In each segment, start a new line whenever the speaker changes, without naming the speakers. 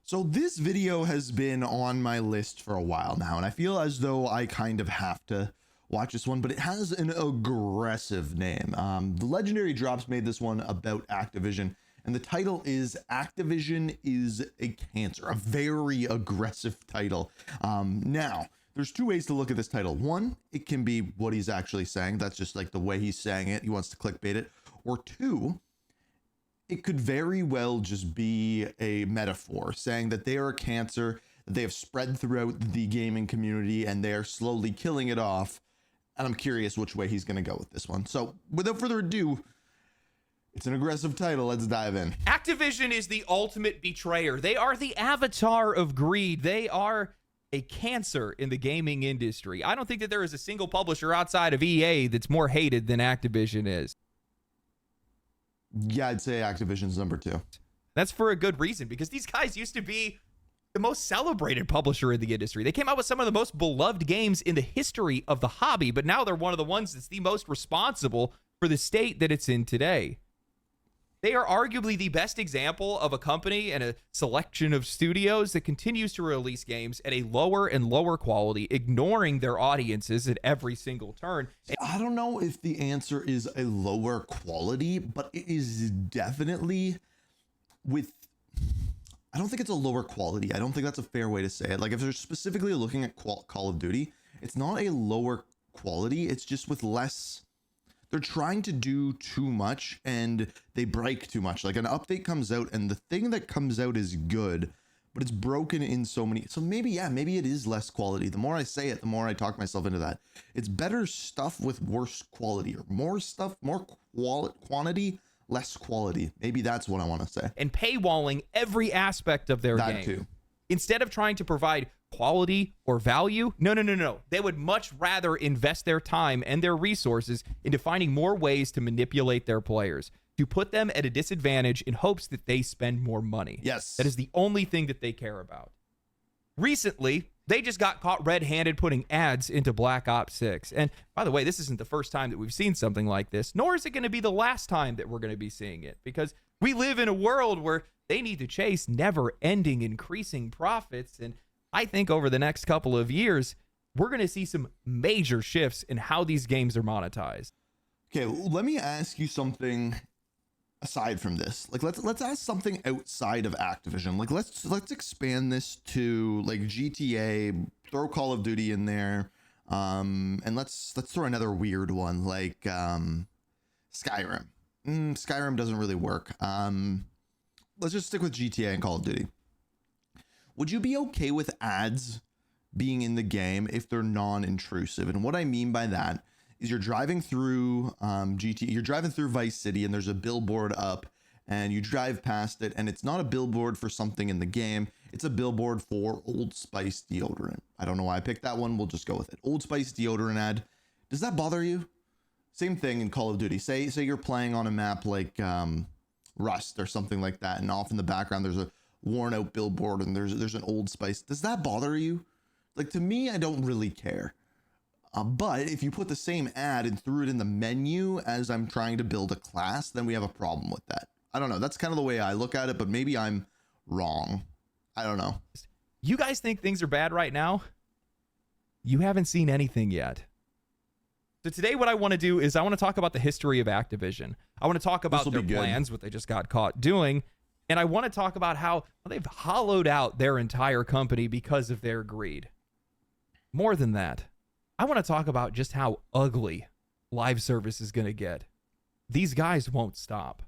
So this video has been on my list for a while now, and I feel as though I kind of have to watch this one, but it has an aggressive name. The Legendary Drops made this one about Activision, and the title is Activision is a Cancer, a very aggressive title. Now, there's two ways to look at this title. One, it can be what he's actually saying. That's just like the way he's saying it. He wants to clickbait it. Or two, it could very well just be a metaphor saying that they are a cancer that they have spread throughout the gaming community and they are slowly killing it off. And I'm curious which way he's going to go with this one. So without further ado, it's an aggressive title. Let's dive in.
Activision is the ultimate betrayer. They are the avatar of greed. They are a cancer in the gaming industry. I don't think that there is a single publisher outside of EA that's more hated than Activision is.
Yeah, I'd say Activision's number 2.
That's for a good reason, because these guys used to be the most celebrated publisher in the industry. They came out with some of the most beloved games in the history of the hobby, but now they're one of the ones that's the most responsible for the state that it's in today. They are arguably the best example of a company and a selection of studios that continues to release games at a lower and lower quality, ignoring their audiences at every single turn.
I don't know if the answer is a lower quality, but it is definitely I don't think it's a lower quality. I don't think that's a fair way to say it. Like if they're specifically looking at Call of Duty, it's not a lower quality. It's just with less. They're trying to do too much and they break too much. Like an update comes out and the thing that comes out is good, but it's broken in so many. So maybe it is less quality. The more I say it, the more I talk myself into that. It's better stuff with worse quality, or more stuff, more quantity, less quality. Maybe that's what I want to say.
And paywalling every aspect of their game.
Too.
Instead of trying to provide quality or value, no. They would much rather invest their time and their resources into finding more ways to manipulate their players, to put them at a disadvantage in hopes that they spend more money.
Yes.
That is the only thing that they care about. Recently, they just got caught red-handed putting ads into Black Ops 6. And by the way, this isn't the first time that we've seen something like this, nor is it going to be the last time that we're going to be seeing it, because we live in a world where they need to chase never-ending increasing profits. And I think over the next couple of years, we're going to see some major shifts in how these games are monetized.
Okay, let me ask you something aside from this. Like let's ask something outside of Activision. Like let's expand this to like GTA, throw Call of Duty in there. And let's throw another weird one like Skyrim. Skyrim doesn't really work. Let's just stick with GTA and Call of Duty. Would you be okay with ads being in the game if they're non-intrusive? And what I mean by that is you're driving through you're driving through Vice City and there's a billboard up and you drive past it and it's not a billboard for something in the game. It's a billboard for Old Spice deodorant. I don't know why I picked that one. We'll just go with it. Old Spice deodorant ad. Does that bother you? Same thing in Call of Duty. Say you're playing on a map like Rust or something like that, and off in the background there's a worn out billboard and there's an Old Spice. Does that bother you? Like, to me, I don't really care. But if you put the same ad and threw it in the menu as I'm trying to build a class, then we have a problem with that. I don't know. That's kind of the way I look at it, but maybe I'm wrong. I don't know.
You guys think things are bad right now? You haven't seen anything yet. So today what I want to do is I want to talk about the history of Activision. I want to talk about their plans, what they just got caught doing. And I want to talk about how they've hollowed out their entire company because of their greed. More than that, I want to talk about just how ugly live service is going to get. These guys won't stop.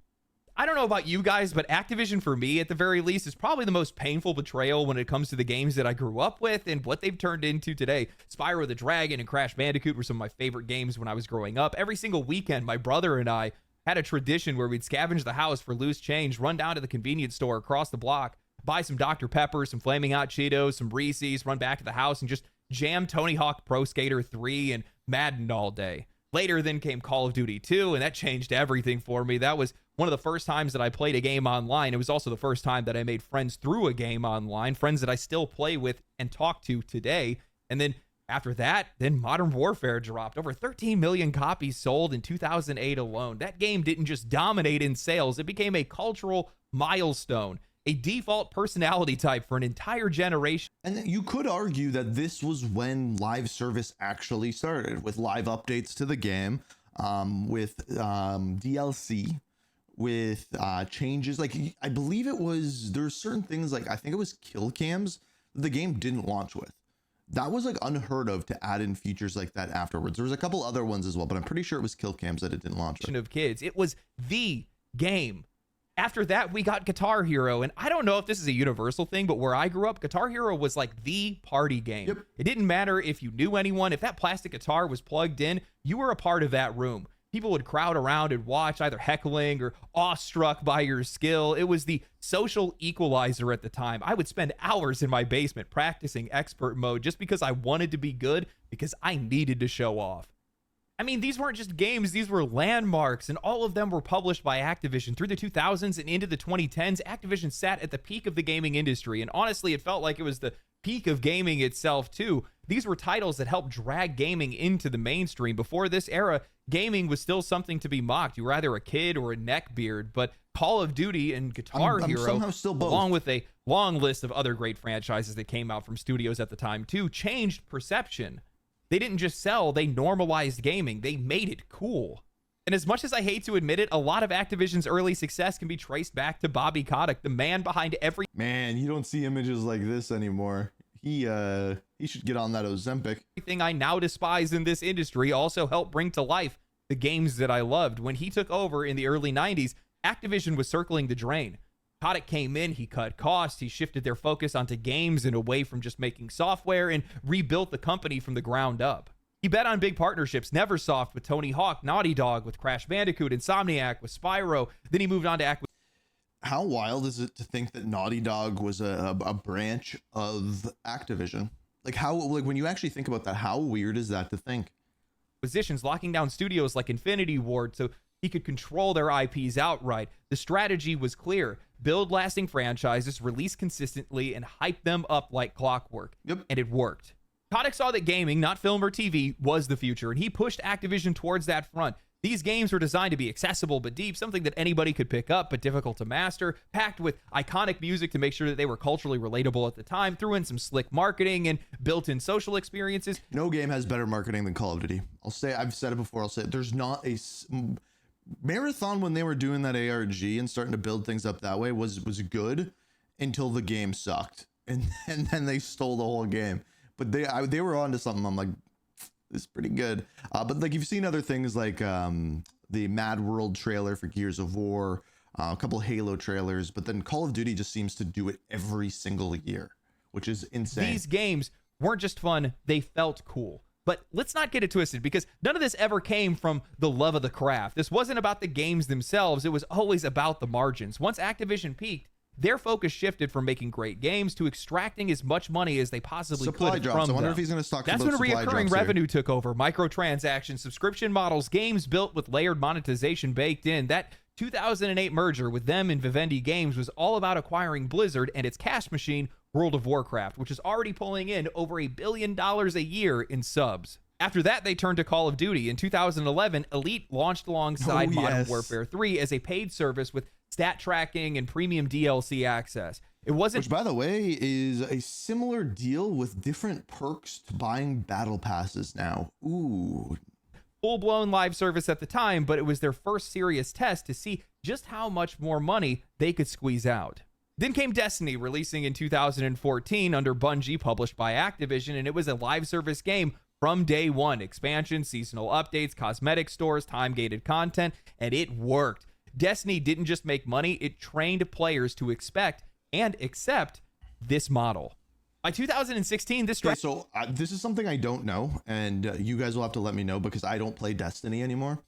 I don't know about you guys, but Activision, for me, at the very least, is probably the most painful betrayal when it comes to the games that I grew up with and what they've turned into today. Spyro the Dragon and Crash Bandicoot were some of my favorite games when I was growing up. Every single weekend, my brother and I had a tradition where we'd scavenge the house for loose change, run down to the convenience store across the block, buy some Dr. Pepper, some Flaming Hot Cheetos, some Reese's, run back to the house and just jam Tony Hawk Pro Skater 3 and Madden all day. Later then came Call of Duty 2, and that changed everything for me. That was one of the first times that I played a game online. It was also the first time that I made friends through a game online, friends that I still play with and talk to today. And then after that, then Modern Warfare dropped. Over 13 million copies sold in 2008 alone. That game didn't just dominate in sales. It became a cultural milestone. a default personality type for an entire generation.
And you could argue that this was when live service actually started, with live updates to the game, with DLC, with changes. Like, I believe it was, there's certain things, like I think it was kill cams that the game didn't launch with. That was like unheard of to add in features like that afterwards. There was a couple other ones as well, but I'm pretty sure it was kill cams that it didn't launch with.
Of kids, it was the game. After that, we got Guitar Hero, and I don't know if this is a universal thing, but where I grew up, Guitar Hero was like the party game.
Yep.
It didn't matter if you knew anyone. If that plastic guitar was plugged in, you were a part of that room. People would crowd around and watch, either heckling or awestruck by your skill. It was the social equalizer at the time. I would spend hours in my basement practicing expert mode just because I wanted to be good, because I needed to show off. I mean, these weren't just games, these were landmarks, and all of them were published by Activision. Through the 2000s and into the 2010s, Activision sat at the peak of the gaming industry, and honestly, it felt like it was the peak of gaming itself, too. These were titles that helped drag gaming into the mainstream. Before this era, gaming was still something to be mocked. You were either a kid or a neckbeard, but Call of Duty and Guitar Hero,
somehow still both,
along with a long list of other great franchises that came out from studios at the time, too, changed perception. They didn't just sell, they normalized gaming. They made it cool. And as much as I hate to admit it, a lot of Activision's early success can be traced back to Bobby Kotick, the man behind every...
Man, you don't see images like this anymore. He should get on that Ozempic.
Everything I now despise in this industry also helped bring to life the games that I loved. When he took over in the early 90s, Activision was circling the drain. Kotick came in, he cut costs, he shifted their focus onto games and away from just making software, and rebuilt the company from the ground up. He bet on big partnerships, Neversoft with Tony Hawk, Naughty Dog with Crash Bandicoot, Insomniac with Spyro. Then he moved on to Activision.
How wild is it to think that Naughty Dog was a branch of Activision? Like, when you actually think about that, how weird is that to think?
Acquisitions, locking down studios like Infinity Ward so he could control their IPs outright. The strategy was clear. Build lasting franchises, release consistently, and hype them up like clockwork.
Yep.
And it worked. Kotick saw that gaming, not film or TV, was the future, and he pushed Activision towards that front. These games were designed to be accessible but deep, something that anybody could pick up but difficult to master, packed with iconic music to make sure that they were culturally relatable at the time, threw in some slick marketing and built-in social experiences.
No game has better marketing than Call of Duty. I've said it before, I'll say it. There's not a... Marathon, when they were doing that ARG and starting to build things up that way, was good until the game sucked, and then they stole the whole game. But they were onto something. I'm like, this is pretty good. But like, you've seen other things like the Mad World trailer for Gears of War, a couple Halo trailers, but then Call of Duty just seems to do it every single year, which is insane.
These games weren't just fun, they felt cool. But let's not get it twisted, because none of this ever came from the love of the craft. This wasn't about the games themselves. It was always about the margins. Once Activision peaked, their focus shifted from making great games to extracting as much money as they possibly could
drops.
from them.
I wonder if he's going to talk about
That's when reoccurring revenue
here.
took over. Microtransactions, subscription models, games built with layered monetization baked in. That 2008 merger with them and Vivendi Games was all about acquiring Blizzard and its cash machine, World of Warcraft, which is already pulling in over $1 billion a year in subs. After that, they turned to Call of Duty. In 2011, Elite launched alongside Modern Warfare 3 as a paid service with stat tracking and premium DLC access. It wasn't...
Which, by the way, is a similar deal with different perks to buying battle passes now. Ooh.
Full-blown live service at the time, but it was their first serious test to see just how much more money they could squeeze out. Then came Destiny, releasing in 2014 under Bungie, published by Activision, and it was a live service game from day one. Expansions, seasonal updates, cosmetic stores, time-gated content, and it worked. Destiny didn't just make money, it trained players to expect and accept this model. By 2016, this...
Okay, so this is something I don't know, and you guys will have to let me know because I don't play Destiny anymore.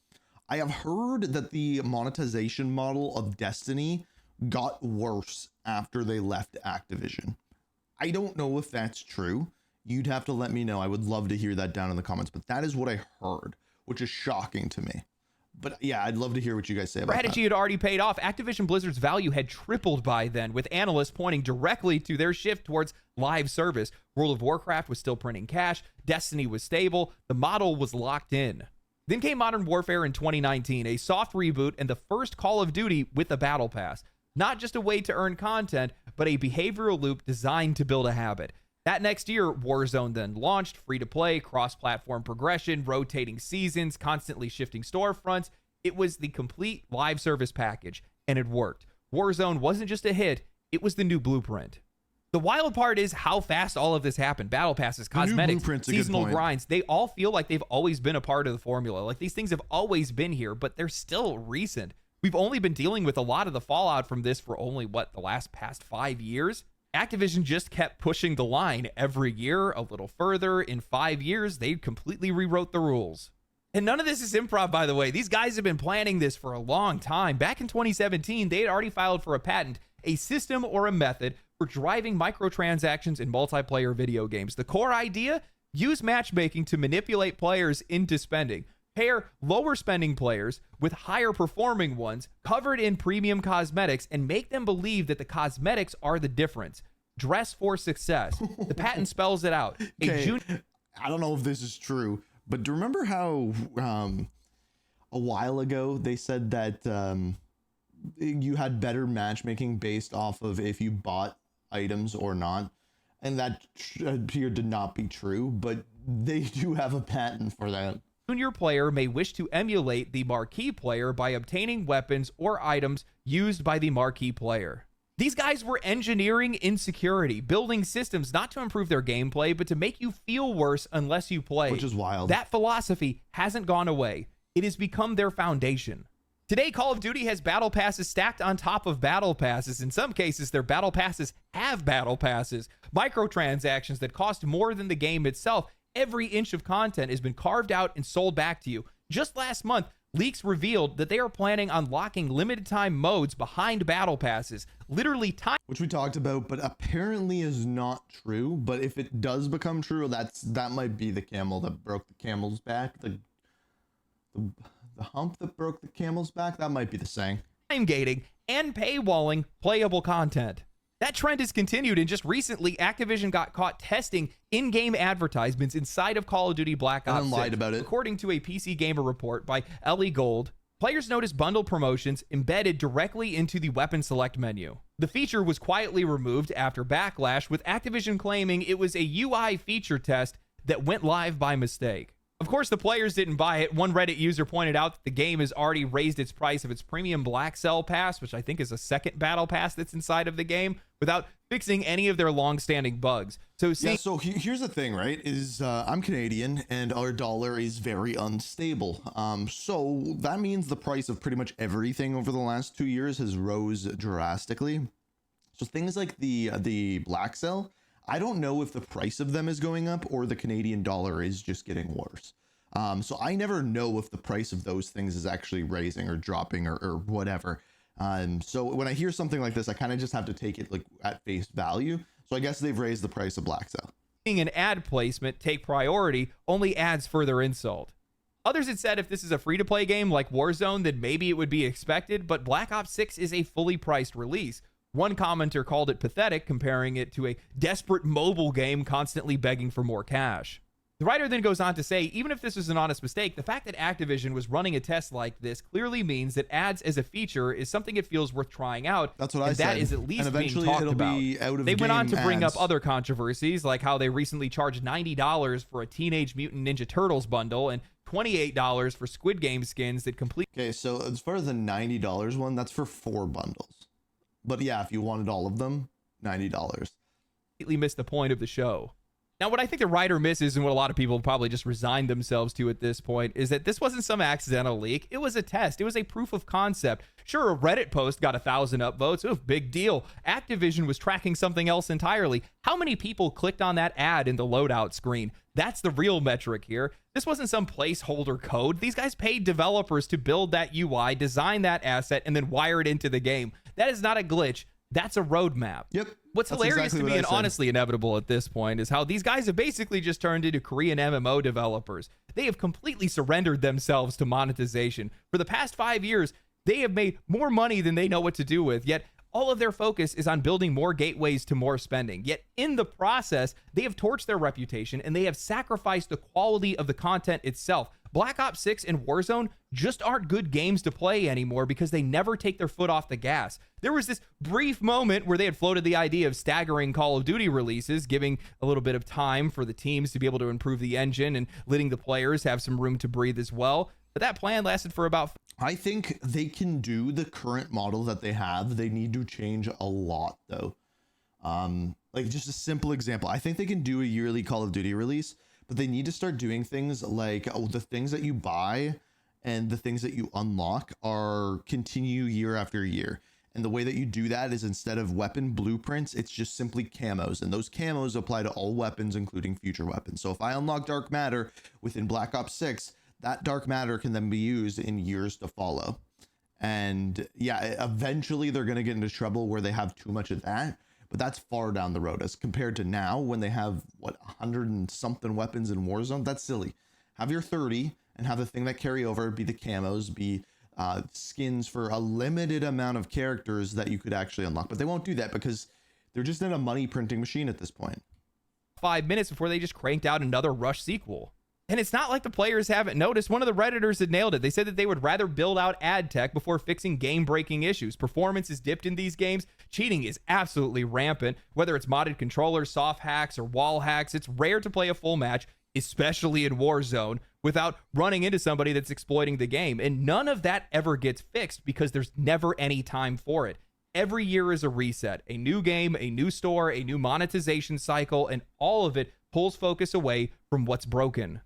I have heard that the monetization model of Destiny got worse after they left Activision. I don't know if that's true. You'd have to let me know. I would love to hear that down in the comments, but that is what I heard, which is shocking to me. But yeah, I'd love to hear what you guys say about that.
Strategy had already paid off. Activision Blizzard's value had tripled by then, with analysts pointing directly to their shift towards live service. World of Warcraft was still printing cash. Destiny was stable. The model was locked in. Then came Modern Warfare in 2019, a soft reboot and the first Call of Duty with a battle pass. Not just a way to earn content, but a behavioral loop designed to build a habit. That next year, Warzone then launched, free-to-play, cross-platform progression, rotating seasons, constantly shifting storefronts. It was the complete live service package, and it worked. Warzone wasn't just a hit, it was the new blueprint. The wild part is how fast all of this happened. Battle passes, cosmetics, seasonal grinds, they all feel like they've always been a part of the formula. Like these things have always been here, but they're still recent. We've only been dealing with a lot of the fallout from this for only, the past 5 years? Activision just kept pushing the line every year, a little further. In 5 years, they completely rewrote the rules. And none of this is improv, by the way. These guys have been planning this for a long time. Back in 2017, they had already filed for a patent, a system or a method for driving microtransactions in multiplayer video games. The core idea? Use matchmaking to manipulate players into spending. Pair lower spending players with higher performing ones covered in premium cosmetics and make them believe that the cosmetics are the difference. Dress for success. The patent spells it out.
Okay. I don't know if this is true, but do you remember how a while ago they said that you had better matchmaking based off of if you bought items or not? And that appeared to not be true, but they do have a patent for that.
Junior player may wish to emulate the marquee player by obtaining weapons or items used by the marquee player. These guys were engineering insecurity, building systems not to improve their gameplay, but to make you feel worse unless you play.
Which is wild.
That philosophy hasn't gone away. It has become their foundation. Today, Call of Duty has battle passes stacked on top of battle passes. In some cases, their battle passes have battle passes. Microtransactions that cost more than the game itself. Every inch of content has been carved out and sold back to you. Just last month, leaks revealed that they are planning on locking limited time modes behind battle passes. Literally time.
Which we talked about, but apparently is not true. But if it does become true, that might be the camel that broke the camel's back. The hump that broke the camel's back. That might be the saying.
Time gating and paywalling playable content. That trend has continued, and just recently, Activision got caught testing in-game advertisements inside of Call of Duty Black Ops 6.
And lied about it.
According to a PC Gamer report by Ellie Gold, players noticed bundle promotions embedded directly into the weapon select menu. The feature was quietly removed after backlash, with Activision claiming it was a UI feature test that went live by mistake. Of course, the players didn't buy it. One Reddit user pointed out that the game has already raised its price of its premium Black Cell Pass, which I think is a second battle pass that's inside of the game, without fixing any of their long-standing bugs. So
here's the thing, right? Is I'm Canadian and our dollar is very unstable. So that means the price of pretty much everything over the last 2 years has rose drastically. So things like the Black Cell, I don't know if the price of them is going up or the Canadian dollar is just getting worse. So I never know if the price of those things is actually raising or dropping or whatever. So when I hear something like this, I kind of just have to take it like at face value. So I guess they've raised the price of Black Cell.
Seeing an ad placement take priority only adds further insult. Others had said if this is a free-to-play game like Warzone, then maybe it would be expected, but Black Ops 6 is a fully priced release. One commenter called it pathetic, comparing it to a desperate mobile game constantly begging for more cash. The writer then goes on to say, even if this was an honest mistake, the fact that Activision was running a test like this clearly means that ads as a feature is something it feels worth trying out.
That's what I said.
That is at least being talked about. They went on to bring up other controversies, like how they recently charged $90 for a Teenage Mutant Ninja Turtles bundle and $28 for Squid Game skins that complete.
Okay, so as far as the $90 one, that's for 4 bundles. But yeah, if you wanted all of them, $90.
Completely missed the point of the show. Now, what I think the writer misses, and what a lot of people probably just resigned themselves to at this point, is that this wasn't some accidental leak. It was a test. It was a proof of concept. Sure, a Reddit post got 1,000 upvotes. Oof, big deal. Activision was tracking something else entirely. How many people clicked on that ad in the loadout screen? That's the real metric here. This wasn't some placeholder code. These guys paid developers to build that UI, design that asset, and then wire it into the game. That is not a glitch. That's a roadmap.
Yep.
What's hilarious to me and honestly inevitable at this point is how these guys have basically just turned into Korean MMO developers. They have completely surrendered themselves to monetization. For the past 5 years, they have made more money than they know what to do with, yet all of their focus is on building more gateways to more spending. Yet in the process, they have torched their reputation and they have sacrificed the quality of the content itself. Black Ops 6 and Warzone just aren't good games to play anymore because they never take their foot off the gas. There was this brief moment where they had floated the idea of staggering Call of Duty releases, giving a little bit of time for the teams to be able to improve the engine and letting the players have some room to breathe as well. But that plan lasted for about...
I think they can do the current model that they have. They need to change a lot, though. Like just a simple example. I think they can do a yearly Call of Duty release, but they need to start doing things like the things that you buy and the things that you unlock are continue year after year. And the way that you do that is instead of weapon blueprints, it's just simply camos. And those camos apply to all weapons, including future weapons. So if I unlock dark matter within Black Ops 6, that dark matter can then be used in years to follow. And yeah, eventually they're going to get into trouble where they have too much of that. But that's far down the road as compared to now when they have, what, 100 and something weapons in Warzone. That's silly. Have your 30 and have the thing that carry over be the camos, be skins for a limited amount of characters that you could actually unlock. But they won't do that because they're just in a money printing machine at this point.
5 minutes before they just cranked out another Rush sequel. And it's not like the players haven't noticed. One of the Redditors had nailed it. They said that they would rather build out ad tech before fixing game-breaking issues. Performance is dipped in these games. Cheating is absolutely rampant. Whether it's modded controllers, soft hacks, or wall hacks, it's rare to play a full match, especially in Warzone, without running into somebody that's exploiting the game. And none of that ever gets fixed because there's never any time for it. Every year is a reset. A new game, a new store, a new monetization cycle, and all of it pulls focus away from what's broken.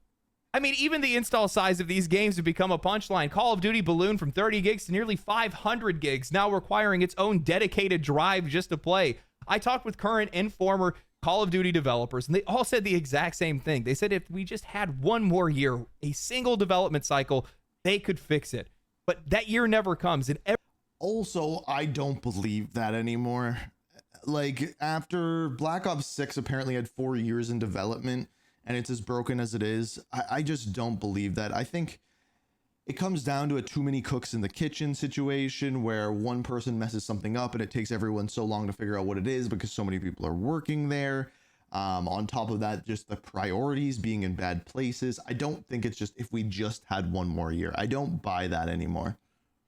I mean, even the install size of these games have become a punchline. Call of Duty ballooned from 30 gigs to nearly 500 gigs, now requiring its own dedicated drive just to play. I talked with current and former Call of Duty developers, and they all said the exact same thing. They said if we just had one more year, a single development cycle, they could fix it. But that year never comes. And
also, I don't believe that anymore. Like, after Black Ops 6 apparently had 4 years in development, and it's as broken as it is, I just don't believe that. I think it comes down to a too many cooks in the kitchen situation where one person messes something up and it takes everyone so long to figure out what it is because so many people are working there. On top of that, just the priorities being in bad places. I don't think it's just if we just had one more year. I don't buy that anymore.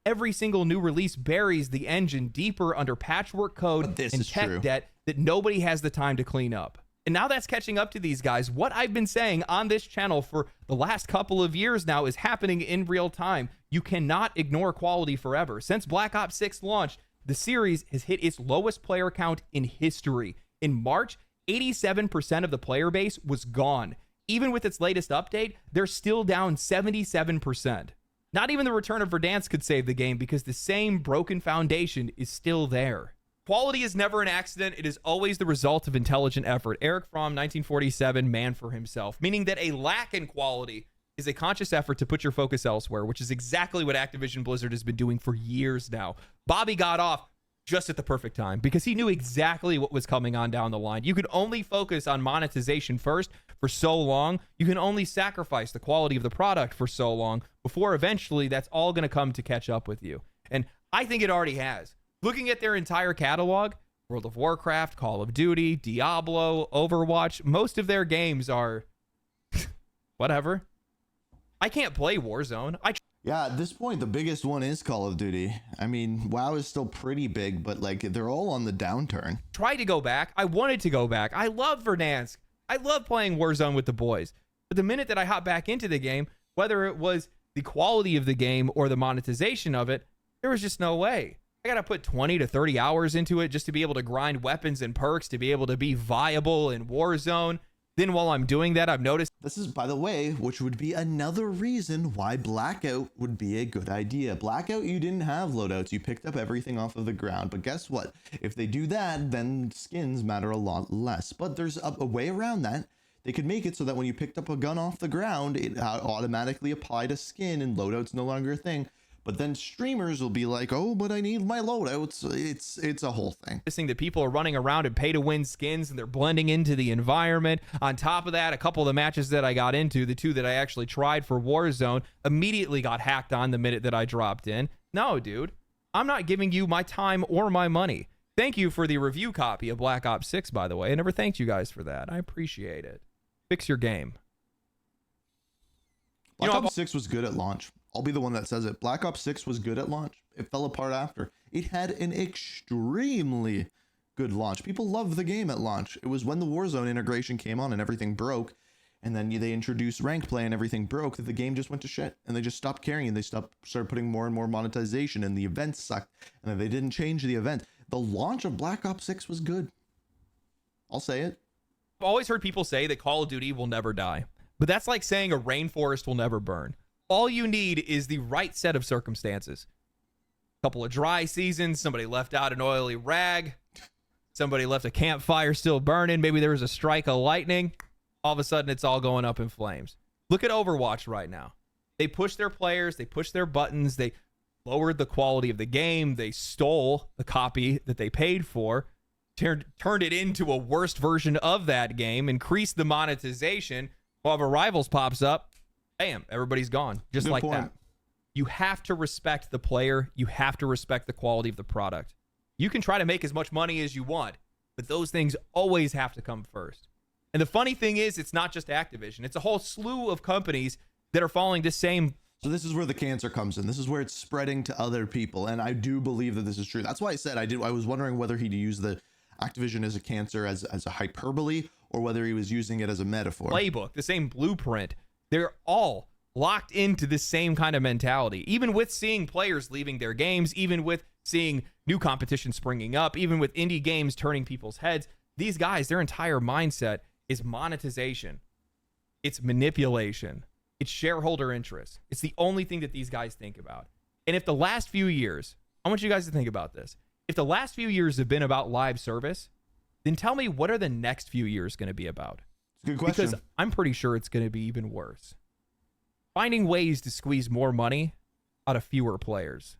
Every single new release buries the engine deeper under patchwork code and tech debt that nobody has the time to clean up. And now that's catching up to these guys. What I've been saying on this channel for the last couple of years now is happening in real time. You cannot ignore quality forever. Since Black Ops 6 launched, the series has hit its lowest player count in history. In March, 87% of the player base was gone. Even with its latest update, they're still down 77%. Not even the return of Verdansk could save the game because the same broken foundation is still there. Quality is never an accident. It is always the result of intelligent effort. Eric Fromm, 1947, man for himself, meaning that a lack in quality is a conscious effort to put your focus elsewhere, which is exactly what Activision Blizzard has been doing for years now. Bobby got off just at the perfect time because he knew exactly what was coming on down the line. You could only focus on monetization first for so long. You can only sacrifice the quality of the product for so long before eventually that's all going to come to catch up with you. And I think it already has. Looking at their entire catalog, World of Warcraft, Call of Duty, Diablo, Overwatch, most of their games are whatever. I can't play Warzone.
Yeah, at this point, the biggest one is Call of Duty. I mean, WoW is still pretty big, but like they're all on the downturn.
Tried to go back. I wanted to go back. I love Verdansk. I love playing Warzone with the boys. But the minute that I hop back into the game, whether it was the quality of the game or the monetization of it, there was just no way. I got to put 20 to 30 hours into it just to be able to grind weapons and perks, to be able to be viable in Warzone. Then while I'm doing that, I've noticed...
This is, by the way, which would be another reason why Blackout would be a good idea. Blackout, you didn't have loadouts. You picked up everything off of the ground. But guess what? If they do that, then skins matter a lot less. But there's a way around that. They could make it so that when you picked up a gun off the ground, it automatically applied a skin and loadout's no longer a thing. But then streamers will be like, oh, but I need my loadouts. It's a whole thing.
This thing that people are running around and pay to win skins and they're blending into the environment. On top of that, a couple of the matches that I got into, the two that I actually tried for Warzone, immediately got hacked on the minute that I dropped in. No, dude, I'm not giving you my time or my money. Thank you for the review copy of Black Ops 6, by the way. I never thanked you guys for that. I appreciate it. Fix your game.
Black Ops 6 was good at launch. I'll be the one that says it. Black Ops 6 was good at launch. It fell apart after. It had an extremely good launch. People loved the game at launch. It was when the Warzone integration came on and everything broke, and then they introduced ranked play and everything broke, that the game just went to shit, and they just stopped caring, and they started putting more and more monetization, and the events sucked, and then they didn't change the event. The launch of Black Ops 6 was good. I'll say it.
I've always heard people say that Call of Duty will never die, but that's like saying a rainforest will never burn. All you need is the right set of circumstances. A couple of dry seasons, somebody left out an oily rag, somebody left a campfire still burning, maybe there was a strike of lightning. All of a sudden, it's all going up in flames. Look at Overwatch right now. They pushed their players, they pushed their buttons, they lowered the quality of the game, they stole the copy that they paid for, turned it into a worse version of that game, increased the monetization. While the Rivals pops up, bam, everybody's gone. Just like that. You have to respect the player. You have to respect the quality of the product. You can try to make as much money as you want, but those things always have to come first. And the funny thing is, it's not just Activision. It's a whole slew of companies that are following the same.
So this is where the cancer comes in. This is where it's spreading to other people. And I do believe that this is true. That's why I said I was wondering whether he'd use the Activision as a cancer as a hyperbole, or whether he was using it as a metaphor.
Playbook, the same blueprint. They're all locked into the same kind of mentality. Even with seeing players leaving their games, even with seeing new competition springing up, even with indie games turning people's heads, these guys, their entire mindset is monetization. It's manipulation. It's shareholder interest. It's the only thing that these guys think about. And if the last few years, I want you guys to think about this. If the last few years have been about live service, then tell me, what are the next few years going to be about?
It's a good question.
Because I'm pretty sure it's going to be even worse. Finding ways to squeeze more money out of fewer players.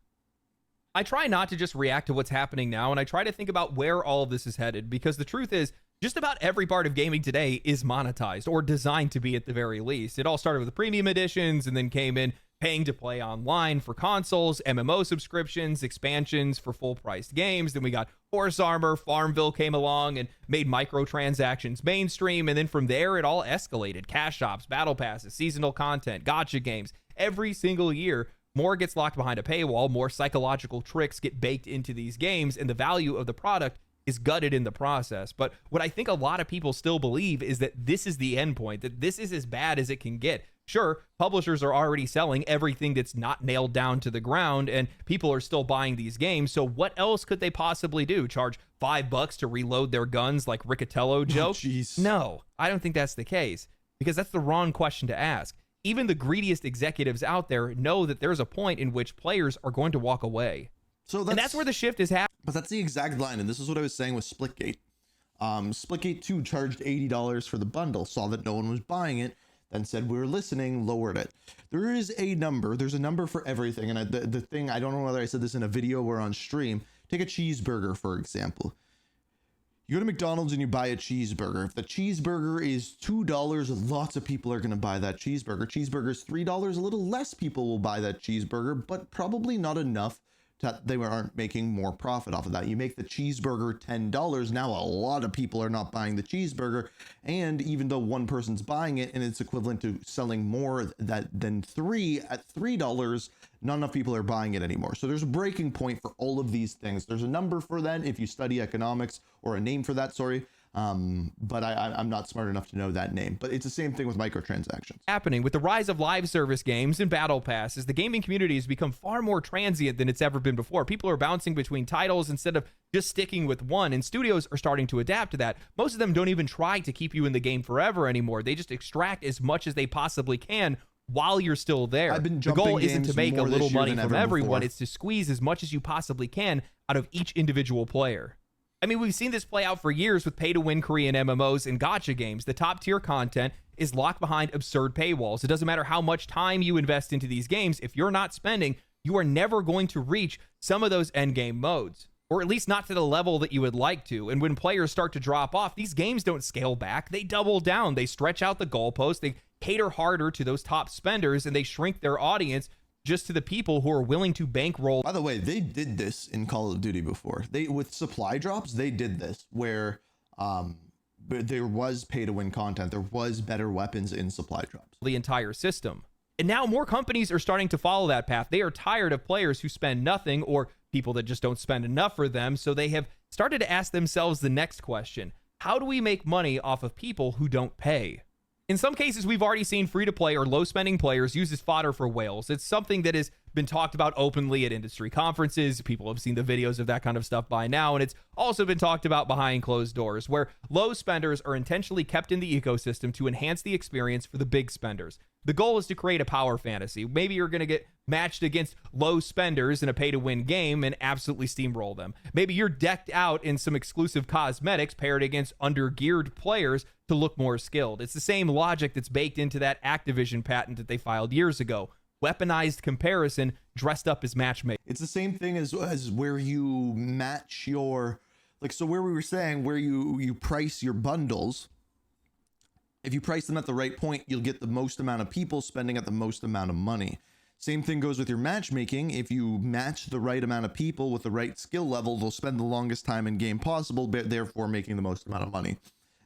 I try not to just react to what's happening now, and I try to think about where all of this is headed, because the truth is, just about every part of gaming today is monetized, or designed to be at the very least. It all started with the premium editions, and then came in paying to play online for consoles, MMO subscriptions, expansions for full-priced games. Then we got Horse Armor, Farmville came along and made microtransactions mainstream, and then from there it all escalated. Cash shops, battle passes, seasonal content, gacha games. Every single year, more gets locked behind a paywall, more psychological tricks get baked into these games, and the value of the product is gutted in the process. But what I think a lot of people still believe is that this is the end point, that this is as bad as it can get. Sure, publishers are already selling everything that's not nailed down to the ground, and people are still buying these games. So what else could they possibly do? Charge $5 to reload their guns like Riccatello joke? No, I don't think that's the case, because that's the wrong question to ask. Even the greediest executives out there know that there's a point in which players are going to walk away. And that's where the shift is happening.
But that's the exact line, and this is what I was saying with Splitgate. Splitgate 2 charged $80 for the bundle, saw that no one was buying it, then said we were listening, lowered it. There is a number. There's a number for everything, and the thing, I don't know whether I said this in a video or on stream. Take a cheeseburger, for example. You go to McDonald's and you buy a cheeseburger. If the cheeseburger is $2, lots of people are going to buy that cheeseburger. Cheeseburger's $3, a little less people will buy that cheeseburger, but probably not enough that they aren't making more profit off of that. You make the cheeseburger $10, now a lot of people are not buying the cheeseburger, and even though one person's buying it and it's equivalent to selling more than three at $3, not enough people are buying it anymore. So there's a breaking point for all of these things. There's a number for that if you study economics, or a name for that, sorry. But I'm not smart enough to know that name. But it's the same thing with microtransactions.
Happening with the rise of live service games and battle passes, the gaming community has become far more transient than it's ever been before. People are bouncing between titles instead of just sticking with one, and studios are starting to adapt to that. Most of them don't even try to keep you in the game forever anymore. They just extract as much as they possibly can while you're still there. The goal isn't to make a little money from everyone. It's to squeeze as much as you possibly can out of each individual player. I mean, we've seen this play out for years with pay-to-win Korean MMOs and gacha games. The top-tier content is locked behind absurd paywalls. It doesn't matter how much time you invest into these games. If you're not spending, you are never going to reach some of those endgame modes, or at least not to the level that you would like to. And when players start to drop off, these games don't scale back. They double down. They stretch out the goalposts. They cater harder to those top spenders, and they shrink their audience just to the people who are willing to bankroll.
By the way, they did this in Call of Duty before. With supply drops, they did this where but there was pay to win content. There was better weapons in supply drops.
The entire system. And now more companies are starting to follow that path. They are tired of players who spend nothing or people that just don't spend enough for them. So they have started to ask themselves the next question. How do we make money off of people who don't pay? In some cases, we've already seen free-to-play or low-spending players use as fodder for whales. It's something that has been talked about openly at industry conferences. People have seen the videos of that kind of stuff by now, and it's also been talked about behind closed doors, where low spenders are intentionally kept in the ecosystem to enhance the experience for the big spenders. The goal is to create a power fantasy. Maybe you're going to get matched against low spenders in a pay-to-win game and absolutely steamroll them. Maybe you're decked out in some exclusive cosmetics paired against under-geared players to look more skilled. It's the same logic that's baked into that Activision patent that they filed years ago. Weaponized comparison dressed up as matchmaking.
It's the same thing as where you match your, like, so where we were saying where you price your bundles. If you price them at the right point, you'll get the most amount of people spending at the most amount of money. Same thing goes with your matchmaking. If you match the right amount of people with the right skill level, they'll spend the longest time in game possible, but therefore making the most amount of money.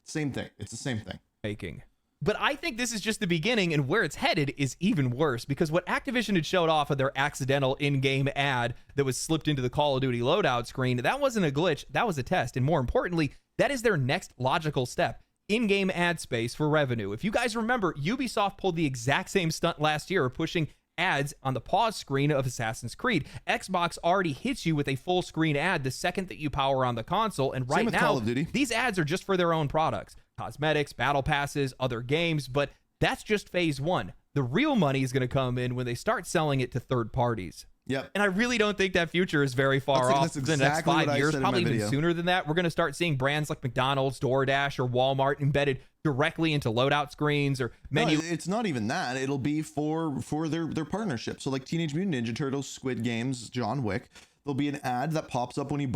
Same thing. It's the same thing.
But I think this is just the beginning, and where it's headed is even worse, because what Activision had showed off of their accidental in-game ad that was slipped into the Call of Duty loadout screen, that wasn't a glitch, that was a test. And more importantly, that is their next logical step. In-game ad space for revenue. If you guys remember, Ubisoft pulled the exact same stunt last year, pushing ads on the pause screen of Assassin's Creed. Xbox already hits you with a full screen ad the second that you power on the console, and right now,
Call of Duty.
These ads are just for their own products. Cosmetics, battle passes, other games, but that's just phase one. The real money is going to come in when they start selling it to third parties.
Yep.
And I really don't think that future is very far off.
That's
The next 5 years, probably even
video.
sooner than that. There're going to start seeing brands like McDonald's, DoorDash, or Walmart embedded directly into loadout screens or menu.
No, it's not even that. It'll be for their partnership. So like Teenage Mutant Ninja Turtles, Squid Games, John Wick. There'll be an ad that pops up when you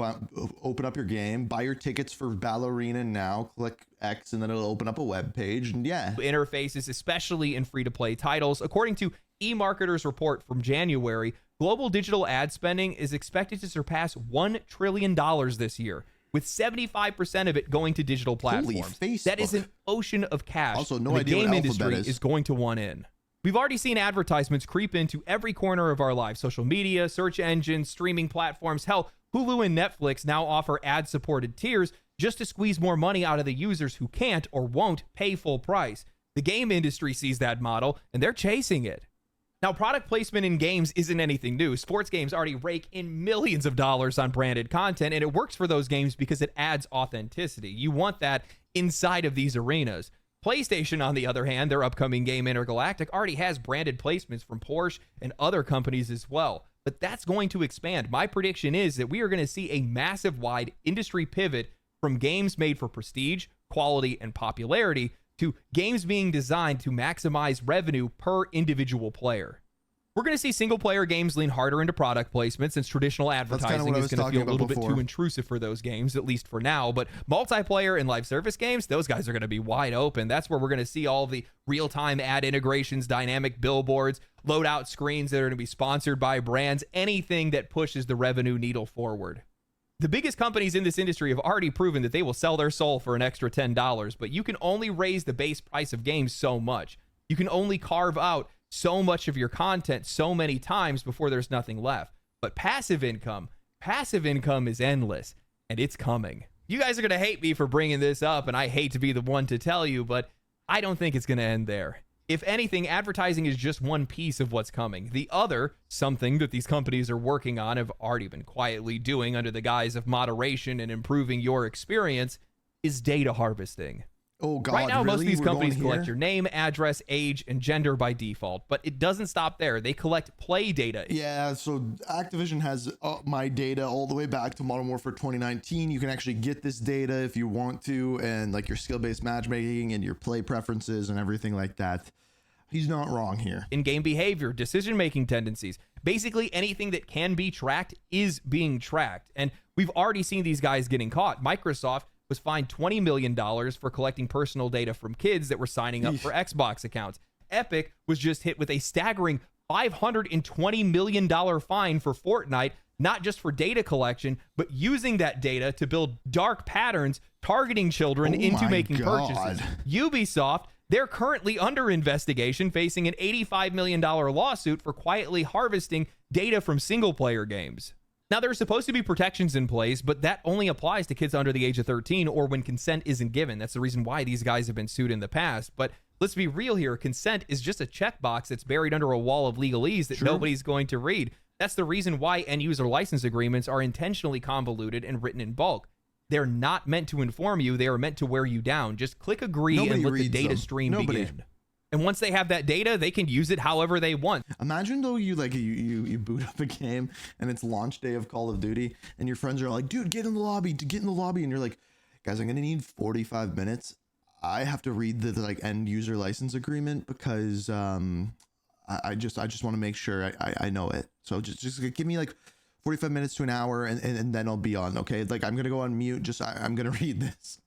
open up your game, buy your tickets for Ballerina now, click X, and then it'll open up a web page. And yeah.
Interfaces, especially in free-to-play titles. According to eMarketer's report from January, global digital ad spending is expected to surpass $1 trillion this year, with 75% of it going to digital platforms. That is an ocean of cash.
Also, no idea
the game
what
industry
Alphabet
is going to want in. We've already seen advertisements creep into every corner of our lives. Social media, search engines, streaming platforms. Hell, Hulu and Netflix now offer ad-supported tiers just to squeeze more money out of the users who can't or won't pay full price. The game industry sees that model, and they're chasing it. Now, product placement in games isn't anything new. Sports games already rake in millions of dollars on branded content, and it works for those games because it adds authenticity. You want that inside of these arenas. PlayStation, on the other hand, their upcoming game Intergalactic already has branded placements from Porsche and other companies as well. But that's going to expand. My prediction is that we are going to see a massive wide industry pivot from games made for prestige, quality, and popularity to games being designed to maximize revenue per individual player. We're going to see single-player games lean harder into product placement since traditional advertising is going to feel a little bit too intrusive for those games, at least for now. But multiplayer and live service games, those guys are going to be wide open. That's where we're going to see all the real-time ad integrations, dynamic billboards, loadout screens that are going to be sponsored by brands, anything that pushes the revenue needle forward. The biggest companies in this industry have already proven that they will sell their soul for an extra $10, but you can only raise the base price of games so much. You can only carve out so much of your content so many times before there's nothing left. But passive income is endless, and it's coming. You guys are going to hate me for bringing this up, and I hate to be the one to tell you, but I don't think it's going to end there. If anything, advertising is just one piece of what's coming. The other, something that these companies are working on, have already been quietly doing under the guise of moderation and improving your experience, is data harvesting.
Oh God!
Right now,
really?
most of these
We're
companies
going
collect
here?
your name, address, age, and gender by default, but it doesn't stop there. They collect play data.
Yeah, so Activision has my data all the way back to Modern Warfare 2019. You can actually get this data if you want to, and like your skill-based matchmaking and your play preferences and everything like that. He's not wrong here.
In-game behavior, decision-making tendencies. Basically, anything that can be tracked is being tracked. And we've already seen these guys getting caught. Microsoft was fined $20 million for collecting personal data from kids that were signing up for Xbox accounts. Epic was just hit with a staggering $520 million fine for Fortnite, not just for data collection, but using that data to build dark patterns targeting children into making purchases. Ubisoft, they're currently under investigation, facing an $85 million lawsuit for quietly harvesting data from single-player games. Now, there are supposed to be protections in place, but that only applies to kids under the age of 13 or when consent isn't given. That's the reason why these guys have been sued in the past. But let's be real here. Consent is just a checkbox that's buried under a wall of legalese that nobody's going to read. That's the reason why end-user license agreements are intentionally convoluted and written in bulk. They're not meant to inform you. They are meant to wear you down. Just click agree and let the data stream begin. And once they have that data, they can use it however they want.
Imagine though you boot up a game and it's launch day of Call of Duty and your friends are like, dude, get in the lobby, and you're like, guys, I'm gonna need 45 minutes. I have to read the like end user license agreement because I just want to make sure I know it. So just give me like 45 minutes to an hour and then I'll be on. Okay, like I'm gonna go on mute. I'm gonna read this.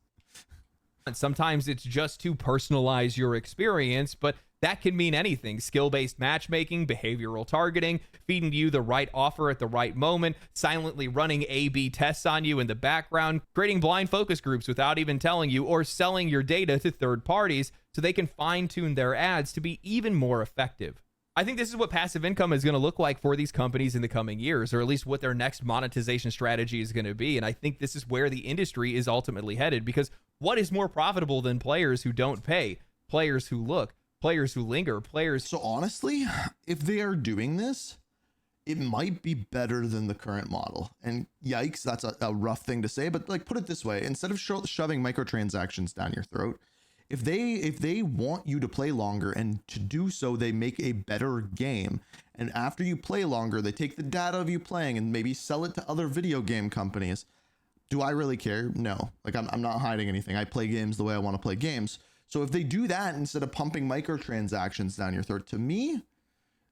Sometimes it's just to personalize your experience, but that can mean anything. Skill-based matchmaking, behavioral targeting, feeding you the right offer at the right moment, silently running A/B tests on you in the background, creating blind focus groups without even telling you, or selling your data to third parties so they can fine-tune their ads to be even more effective. I think this is what passive income is going to look like for these companies in the coming years, or at least what their next monetization strategy is going to be. And I think this is where the industry is ultimately headed, because what is more profitable than players who don't pay, players who look, players who linger, players?
So honestly, if they are doing this, it might be better than the current model. And yikes, that's a rough thing to say, but like put it this way, instead of shoving microtransactions down your throat, if they want you to play longer, and to do so they make a better game, and after you play longer they take the data of you playing and maybe sell it to other video game companies, do I really care? No. Like I'm not hiding anything. I play games the way I want to play games. So if they do that instead of pumping microtransactions down your throat, to me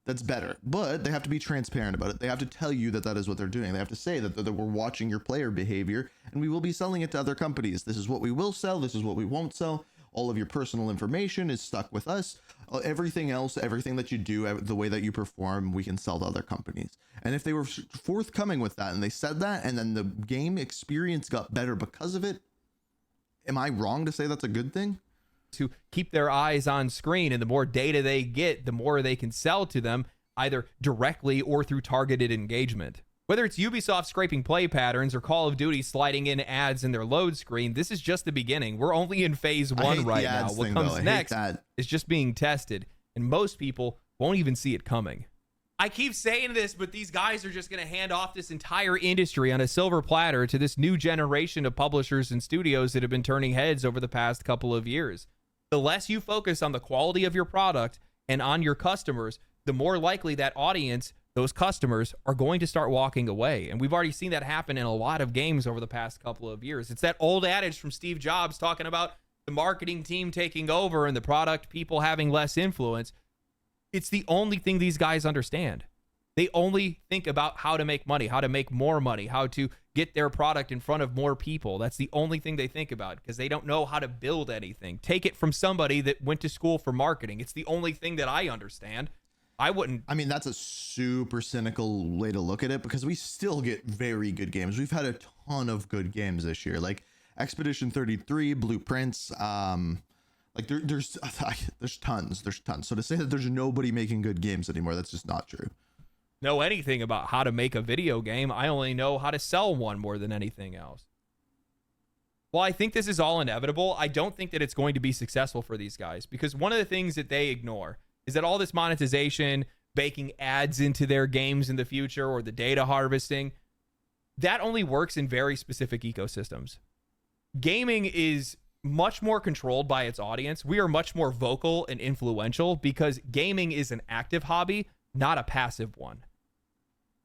that's better. But they have to be transparent about it. They have to tell you that is what they're doing. They have to say that we're watching your player behavior and we will be selling it to other companies. This is what we will sell, this is what we won't sell. All of your personal information is stuck with us. Everything else, everything that you do, the way that you perform, we can sell to other companies. And if they were forthcoming with that and they said that, and then the game experience got better because of it, am I wrong to say that's a good thing?
To keep their eyes on screen, and the more data they get, the more they can sell to them, either directly or through targeted engagement. Whether it's Ubisoft scraping play patterns or Call of Duty sliding in ads in their load screen, this is just the beginning. We're only in phase 1 right now. What comes next is just being tested, and most people won't even see it coming. I keep saying this, but these guys are just going to hand off this entire industry on a silver platter to this new generation of publishers and studios that have been turning heads over the past couple of years. The less you focus on the quality of your product and on your customers, the more likely that audience, those customers, are going to start walking away. And we've already seen that happen in a lot of games over the past couple of years. It's that old adage from Steve Jobs talking about the marketing team taking over and the product people having less influence. It's the only thing these guys understand. They only think about how to make money, how to make more money, how to get their product in front of more people. That's the only thing they think about, because they don't know how to build anything. Take it from somebody that went to school for marketing. It's the only thing that I understand. I mean,
that's a super cynical way to look at it, because we still get very good games. We've had a ton of good games this year, like Expedition 33, Blueprints. Like there's tons. So to say that there's nobody making good games anymore, that's just not true.
Know anything about how to make a video game. I only know how to sell one more than anything else. Well, I think this is all inevitable. I don't think that it's going to be successful for these guys, because one of the things that they ignore is that all this monetization, baking ads into their games in the future, or the data harvesting, that only works in very specific ecosystems. Gaming is much more controlled by its audience. We are much more vocal and influential because gaming is an active hobby, not a passive one.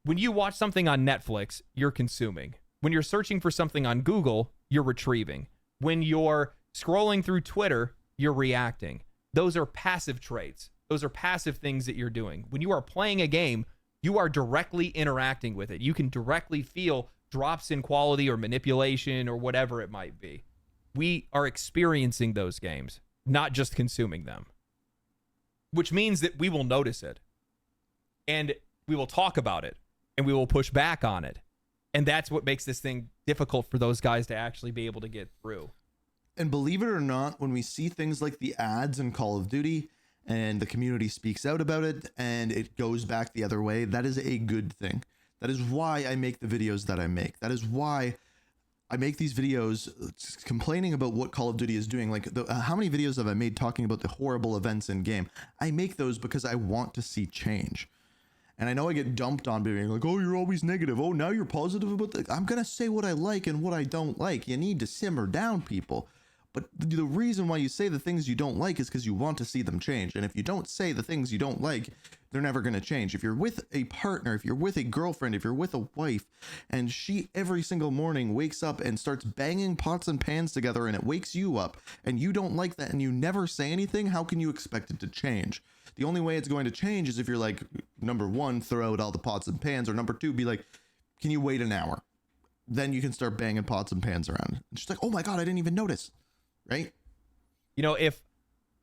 When you watch something on Netflix, you're consuming. When you're searching for something on Google, you're retrieving. When you're scrolling through Twitter, you're reacting. Those are passive traits. Those are passive things that you're doing. When you are playing a game, you are directly interacting with it. You can directly feel drops in quality or manipulation or whatever it might be. We are experiencing those games, not just consuming them, which means that we will notice it. and we will talk about it and we will push back on it. And that's what makes this thing difficult for those guys to actually be able to get through.
And believe it or not, when we see things like the ads in Call of Duty and the community speaks out about it and it goes back the other way, that is a good thing. That is why I make the videos that I make. That is why I make these videos complaining about what Call of Duty is doing. Like, how many videos have I made talking about the horrible events in game? I make those because I want to see change. And I know I get dumped on being like, oh, you're always negative. Oh, now you're positive about that. I'm going to say what I like and what I don't like. You need to simmer down, people. But the reason why you say the things you don't like is because you want to see them change. And if you don't say the things you don't like, they're never going to change. If you're with a partner, if you're with a girlfriend, if you're with a wife, and she every single morning wakes up and starts banging pots and pans together and it wakes you up and you don't like that and you never say anything, how can you expect it to change? The only way it's going to change is if you're like, number one, throw out all the pots and pans, or number two, be like, can you wait an hour? Then you can start banging pots and pans around. And she's like, oh my God, I didn't even notice. Right?
You know, if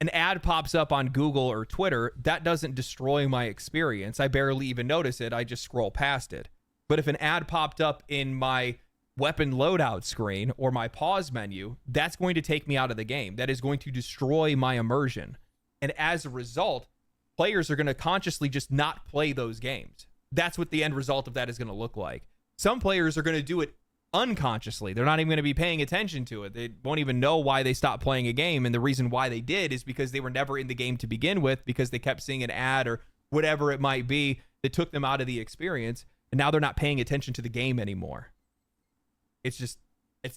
an ad pops up on Google or Twitter, that doesn't destroy my experience. I barely even notice it. I just scroll past it. But if an ad popped up in my weapon loadout screen or my pause menu, that's going to take me out of the game. That is going to destroy my immersion. And as a result, players are going to consciously just not play those games. That's what the end result of that is going to look like. Some players are going to do it unconsciously. They're not even going to be paying attention to it. They won't even know why they stopped playing a game. And the reason why they did is because they were never in the game to begin with, because they kept seeing an ad or whatever it might be that took them out of the experience. And now they're not paying attention to the game anymore. It's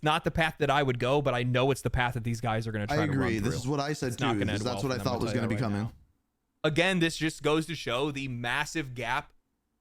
not the path that I would go, but I know it's the path that these guys are going to try to run through.
I agree. This is what I said too. That's what I thought was going to be coming.
Again, this just goes to show the massive gap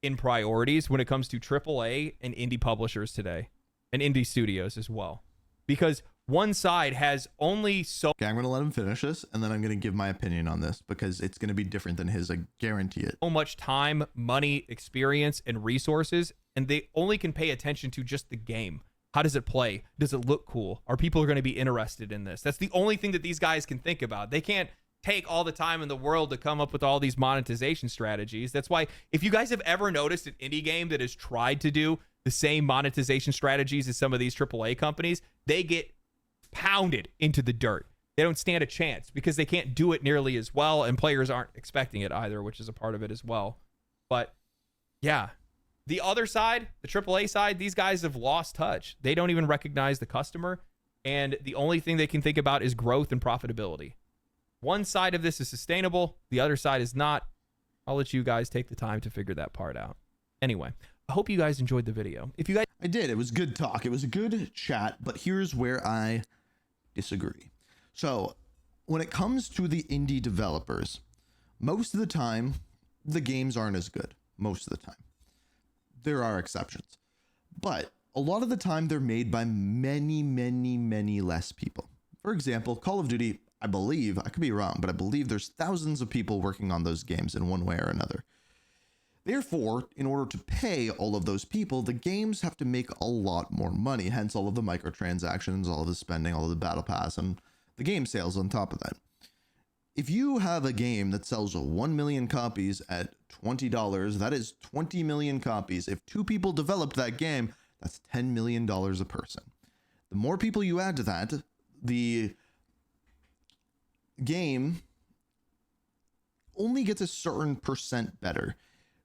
in priorities when it comes to AAA and indie publishers today, and indie studios as well, because one side has only so.
Okay, I'm going to let him finish this, and then I'm going to give my opinion on this because it's going to be different than his. I guarantee it.
So much time, money, experience, and resources, and they only can pay attention to just the game. How does it play? Does it look cool? Are people going to be interested in this? That's the only thing that these guys can think about. They can't take all the time in the world to come up with all these monetization strategies. That's why if you guys have ever noticed an indie game that has tried to do the same monetization strategies as some of these AAA companies, they get pounded into the dirt. They don't stand a chance because they can't do it nearly as well, and players aren't expecting it either, which is a part of it as well. But yeah, the other side, the AAA side, these guys have lost touch. They don't even recognize the customer, and the only thing they can think about is growth and profitability. One side of this is sustainable, the other side is not. I'll let you guys take the time to figure that part out. Anyway, I hope you guys enjoyed the video. If you guys...
I did. It was good talk. It was a good chat, but here's where I disagree. So when it comes to the indie developers, most of the time, the games aren't as good. Most of the time. There are exceptions. But a lot of the time, they're made by many, many, many less people. For example, Call of Duty, I believe, I could be wrong, but I believe there's thousands of people working on those games in one way or another. Therefore, in order to pay all of those people, the games have to make a lot more money, hence all of the microtransactions, all of the spending, all of the battle pass, and the game sales on top of that. If you have a game that sells 1 million copies at $20, that is 20 million copies. If 2 people developed that game, that's $10 million a person. The more people you add to that, the game only gets a certain percent better.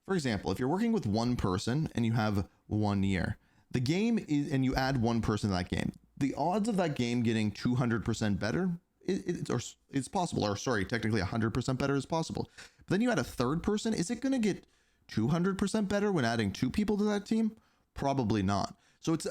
For example, if you're working with one person and you have 1 year, the game is, and you add one person to that game, the odds of that game getting 200% better, it's possible, or sorry, technically 100% better is possible. But then you add a third person, is it going to get 200% better when adding 2 people to that team? Probably not. So it's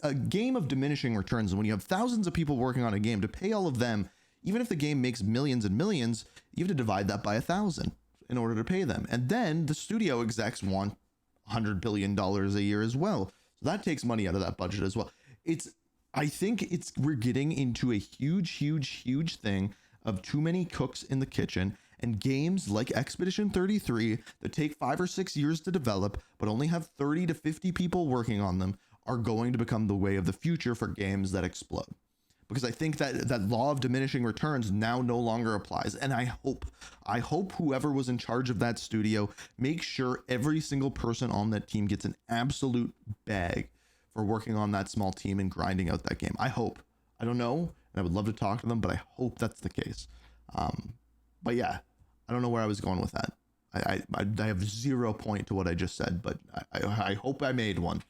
a game of diminishing returns. And when you have thousands of people working on a game, to pay all of them, even if the game makes millions and millions, you have to divide that by 1,000 in order to pay them. And then the studio execs want $100 billion a year as well. So that takes money out of that budget as well. I think we're getting into a huge thing of too many cooks in the kitchen, and games like Expedition 33 that take 5 or 6 years to develop, but only have 30 to 50 people working on them, are going to become the way of the future for games that explode. because I think that that law of diminishing returns now no longer applies. And I hope whoever was in charge of that studio makes sure every single person on that team gets an absolute bag for working on that small team and grinding out that game. I hope. I don't know, and I would love to talk to them, but I hope that's the case. But yeah, I don't know where I was going with that. I have 0 point to what I just said, but I hope I made one.